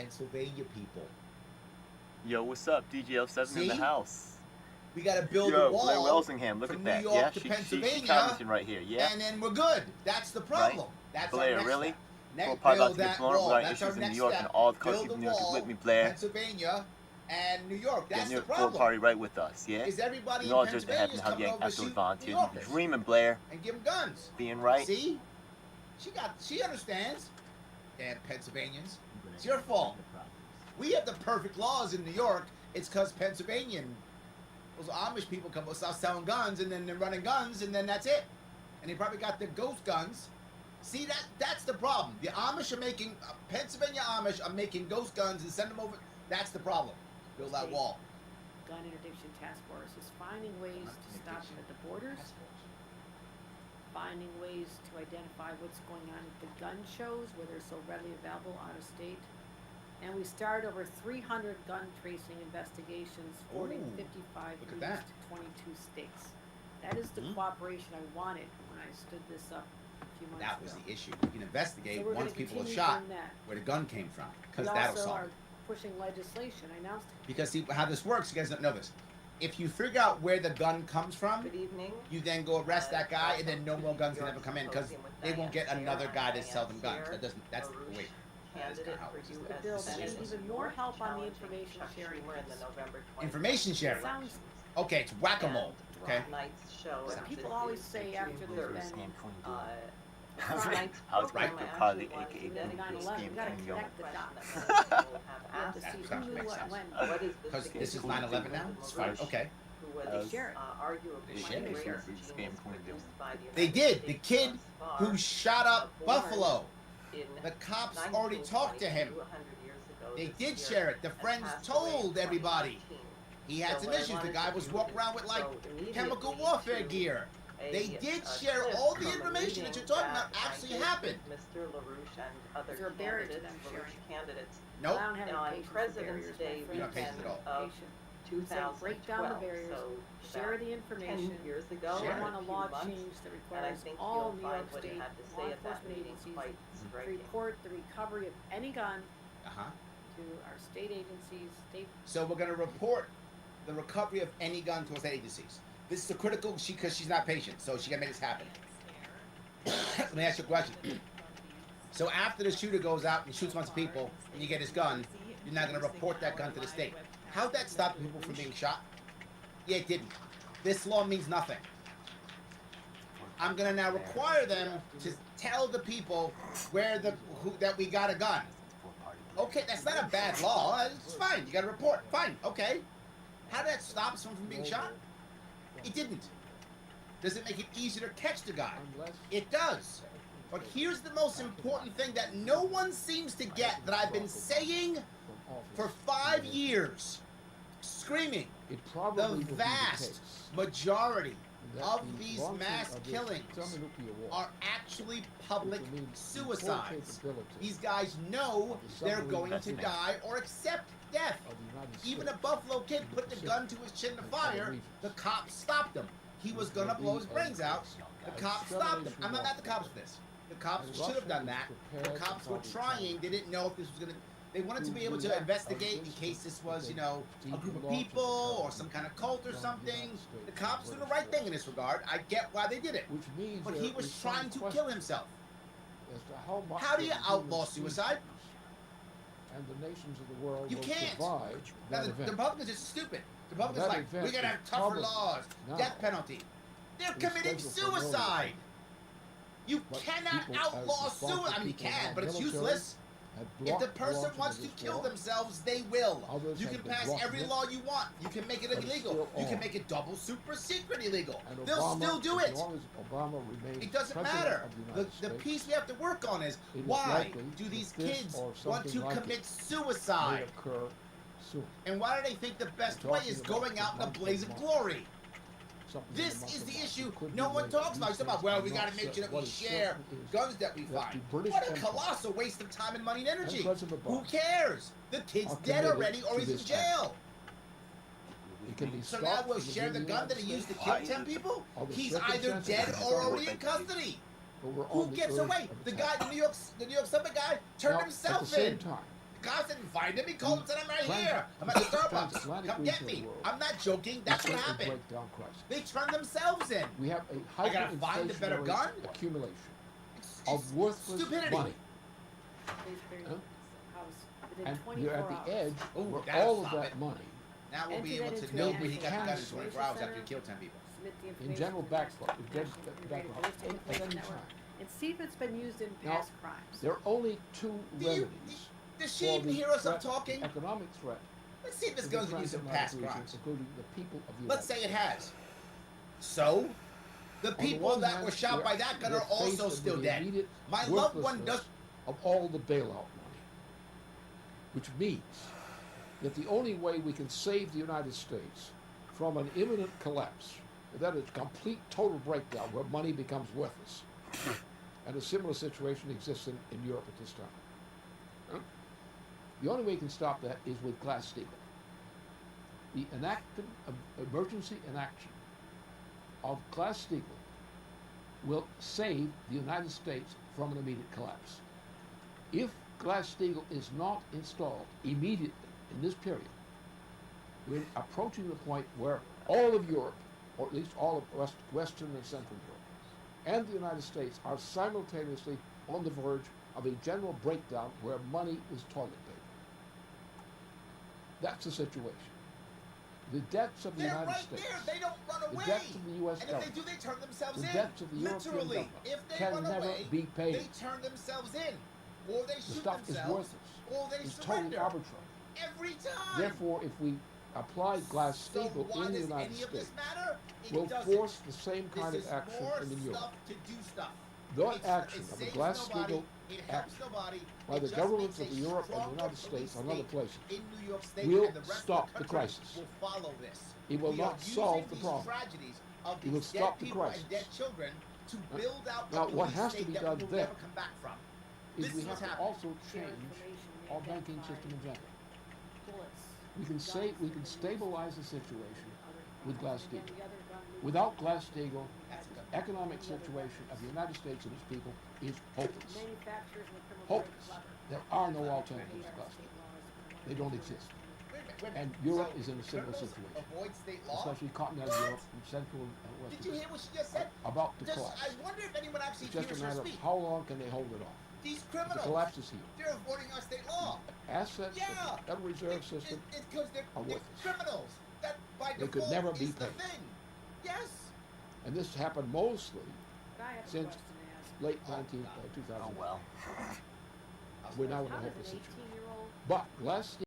Pennsylvania people. Yo, what's up? DJL7 in the house. We got to build Yo, a wall Blair Welsingham, look from at New that. York Yeah, to she Pennsylvania, commenting right here. Yeah, and then we're good. That's the problem. Right? That's Blair, our next really? step. Next, Well, probably about build to get that blown up. wall. We got That's our issues in next New York, step. and all the Build countries the of New York is wall, with me, Blair. Pennsylvania and New York. That's Getting the your full problem. party right with us, yeah? Is everybody We in all just Pennsylvania happen to have coming young over to absolute shoot volunteers. New You're Yorkers dreaming, Blair. and give them guns? Being right. See, she understands. Damn Pennsylvanians, it's your fault. We have the perfect laws in New York. It's because Pennsylvania, those Amish people come start selling guns, and then they're running guns, and then that's it. And they probably got the ghost guns. See, that's the problem. The Amish are making, Pennsylvania Amish are making ghost guns and send them over. That's the problem. Build that wall. Gun Interdiction Task Force is finding ways to stop them at the borders, finding ways to identify what's going on at the gun shows where they're so readily available out of state. And we started over 300 gun tracing investigations, 40 to 55 look at regions that. to 22 states. That is the cooperation I wanted when I stood this up a few months That ago. was the issue. You can investigate So we're once gonna people are continue shot doing that. where the gun came from, because We that'll also solve are it. pushing legislation. I announced Because see how this works. You guys don't know this. If you figure out where the gun comes from, Good evening. you then go arrest that guy, and then no more guns can ever come in because they won't get another guy to sell them guns. That doesn't. That's the wait. That's Candidate kinda how for it you works. the as bill the that Senate needs of even New more York, help on the challenging information Chuck sharing Schumer in the piece. November 2020 Information sharing. Sounds Okay, it's whack-a-mole. Okay. Tonight's show. Some and people this always is say June after there's 3rd. been Tonight's I was program, right, I probably actually wanted AKA to Then dedicate 9/11, we gotta Game connect the question dots. that many people have We have to asked. see That who knew makes what sense. when. What is the Because this is significance 9/11 of now. the It's fine. LaRouche, Okay. who was They share it. arguably They one share of it. the Share greatest it. It's game genius point produced by the They United did. The States kid thus far, who shot up born Buffalo. in The cops already talked to him. 1922, 100 years ago They this did year, share it. The and friends passed away in told everybody. 2019. He had So some what I issues. The wanted guy to was do walking is around with like go chemical immediately warfare to gear. They did share clip all the from a information that you're meeting talking about that I actually did happened. with Mr. LaRouche and other Is there a barrier to candidates, them LaRouche sharing? candidates. Nope. I don't have On any patience for President's barriers, Day my friend. You don't have patience at all. of Patient. 2012. break down the barriers, So share about the information. 10 years ago, Share I it. want a a few law months, change that and I requires think all you'll New find York what he State had to law say at that enforcement meeting agencies quite to striking. report the recovery of any gun Uh-huh. to our state agencies, state. So we're going to report the recovery of any gun to our state agencies. This is a critical, because she's not patient, so she got to make this happen. Let me ask you a question. So after the shooter goes out and shoots a bunch of people, and you get his gun, you're not going to report that gun to the state. How'd that stop people from being shot? Yeah, it didn't. This law means nothing. I'm going to now require them to tell the people that we got a gun. Okay, that's not a bad law. It's fine. You got to report. Fine. Okay. How did that stop someone from being shot? It didn't. Does it make it easier to catch the guy? It does. But here's the most important thing that no one seems to get, that I've been saying for 5 years, screaming. The vast majority of these mass killings are actually public suicides. These guys know they're going to die or accept death. Even a Buffalo kid put the gun to his chin to fire. The cops stopped him. He was gonna blow his brains out. The cops stopped him. I'm not mad at the cops for this. The cops should have done that. The cops were trying. They didn't know if this was gonna. They wanted to be able to investigate in case this was, you know, a group of people or some kind of cult or something. The cops did the right thing in this regard. I get why they did it. But he was trying to kill himself. How do you outlaw suicide? And the nations of the world You will can't. survive Now, that the event. Republicans are stupid. The Republicans That are like, event we're going to is have tougher public laws, now. death penalty. They're It's committing scheduled for no suicide. You But cannot people, as outlaw responsible suicide. I mean, you people in can, our but it's military useless. have If blocked the the person launching wants of to this kill war. themselves, they will. Others You have can been pass blocking every it. law you want. You can make it But it's illegal. still You can on. make it double super secret illegal. And They'll Obama, still do as it. long as Obama remains It doesn't president matter. of The United States, piece we have to work on is it is why likely do these that this kids or want to something like commit it suicide? may occur soon. And why do they think the best We're way talking is about going out in a month to blaze of month. glory? Something This in the is month the of March. issue It could no be one later. talks These about. It's about, things well, are we got not to make set. sure that What we is share certain is guns that we that find. the British What a Empire colossal waste of time and money and energy. and President Who Obama cares? The kid's are dead committed already or to he's in this jail. It can be So stopped now we'll within share the the gun that United he used to States, kill 10 people? Other He's either circumstances dead can or be already in stopped. custody. but we're Who on the gets verge away? of The attack. guy, the New York Subway guy, turned Now, himself at the same in. time, Cops didn't find him. He called and said, I'm right Trans- here. I'm at the Starbucks. transatlantic Come get region of me. the world I'm not joking. That's is what a happened. breakdown crisis. They turned themselves in. We have a I gotta find a better hyperinflationary gun? accumulation It's of worthless stupidity. money. Salisbury Huh? House within And 24 you're at hours. the edge Ooh, where that'll all of stop that it. money Now we'll be Enter able that to into know an where he got the gun in national 24 hours after he center. killed 10 people. Submit the in information general to the background, National Integrated background, Ballistic at Information any Network time. and see if it's been used in Now, past crimes. There are only two Do you- remedies Does she for even the hear us threat, up talking? economic threat. Let's see if this to the gun's been used in past transatlantic region, crimes. including the people of the Let's United say it States. has. So, the On the people one that hand, were shot we're- by that gun we're are also faced still with the dead. immediate My loved one worthlessness does. of all the bailout money, which means that the only way we can save the United States from an imminent collapse, that is complete total breakdown where money becomes worthless, and a similar situation exists in Europe at this time. Huh? The only way we can stop that is with Glass-Steagall. The emergency inaction of Glass-Steagall will save the United States from an immediate collapse. If Glass-Steagall is not installed immediately in this period, we're approaching the point where all of Europe, or at least all of Western and Central Europe, and the United States are simultaneously on the verge of a general breakdown where money is toilet paper. That's the situation. The debts of the They're United right States, there. They don't run the away. debts of the U.S. And if government, they do, they turn themselves the in. debts of the European Literally. government If they can run never away, be paid. they turn themselves in. Or they The shoot stuff is themselves. worthless. Or they It's surrender. totally arbitrary. Every time. Therefore, if we apply so Glass-Steagall why in the does United any of this States, matter? It we'll doesn't. force the same kind This of is action more in Europe. stuff to do stuff. That action It of the saves Glass-Steagall nobody, it helps action nobody. by It the just governments makes of a Europe and the stronger United States police and other state places in New York State will and the rest stop of the the country crisis. will follow this. It will We not are using solve the these problem. tragedies of It these will dead stop the people crisis. and dead children to Uh, build out now, a what police has to state be that done we will then never come back from. is This we is have what's to happening. also Share change information, our banking identify system in general. bullets, We can guns say we that can were used stabilize the in situation other with crimes. And Glass-Steagall. again, the other gun movement Without that Glass-Steagall, we had That's the economic the other situation of the weapons. United States and its people is hopeless. Manufacturers and the criminal Hopeless. very clever. There are no They alternatives to hate our state Glass-Steagall. laws, but They wanna don't make sure exist. Wait a minute, wait a And minute. Europe So is in a similar criminals situation, avoid state law? especially continental What? Europe and Central and Did Western you hear Europe, what she just said? about to Just, collapse. I wonder if anyone actually It's just a hears her matter of speak. how long can they hold it off. These The criminals, collapse is here. they're avoiding our state law. Assets Yeah. of the Federal Reserve System It's because they're are worthless. criminals. That by They default could never be is the paid. thing. Yes. And this happened mostly But I have a since question to ask. late Oh, 19, God. 2000. Oh well. We're now in a How does hopeless an situation. 18-year-old But Glass